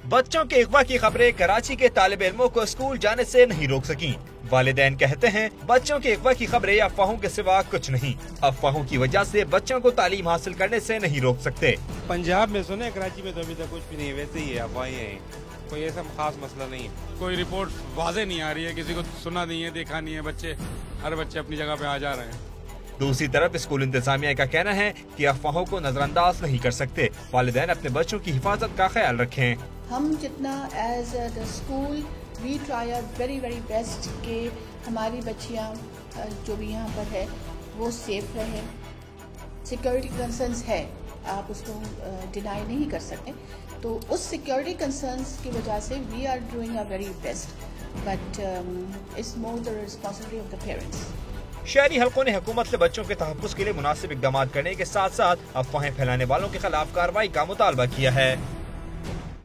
بچوں کے اغوا کی خبریں کراچی کے طالب علموں کو اسکول جانے سے نہیں روک سکیں۔ والدین کہتے ہیں بچوں کے اغوا کی خبریں افواہوں کے سوا کچھ نہیں۔ افواہوں کی وجہ سے بچوں کو تعلیم حاصل کرنے سے نہیں روک سکتے۔ پنجاب میں سنے، کراچی میں تو ابھی تک کچھ بھی نہیں، ویسے ہی ہے، افواہیں ہیں، کوئی ایسا خاص مسئلہ نہیں ہے۔ کوئی رپورٹ واضح نہیں آ رہی ہے، کسی کو سنا نہیں ہے، دیکھا نہیں ہے، ہر بچے اپنی جگہ پہ آ جا رہے ہیں۔ دوسری طرف اسکول انتظامیہ کا کہنا ہے کہ افواہوں کو نظر انداز نہیں کر سکتے۔ والدین اپنے بچوں کی حفاظت کا خیال رکھیں۔ ہم جتنا as the school we try our very best کہ ہماری بچیاں جو بھی یہاں پر ہے وہ سیف رہے۔ سیکورٹی کنسرنس ہے، آپ اس کو ڈینائی نہیں کر سکتے، تو اس سیکورٹی کنسرنس کی وجہ سے we are doing our very best, but it's more the responsibility of the parents. شہری حلقوں نے حکومت سے بچوں کے تحفظ کے لیے مناسب اقدامات کرنے کے ساتھ ساتھ افواہیں پھیلانے والوں کے خلاف کارروائی کا مطالبہ کیا ہے۔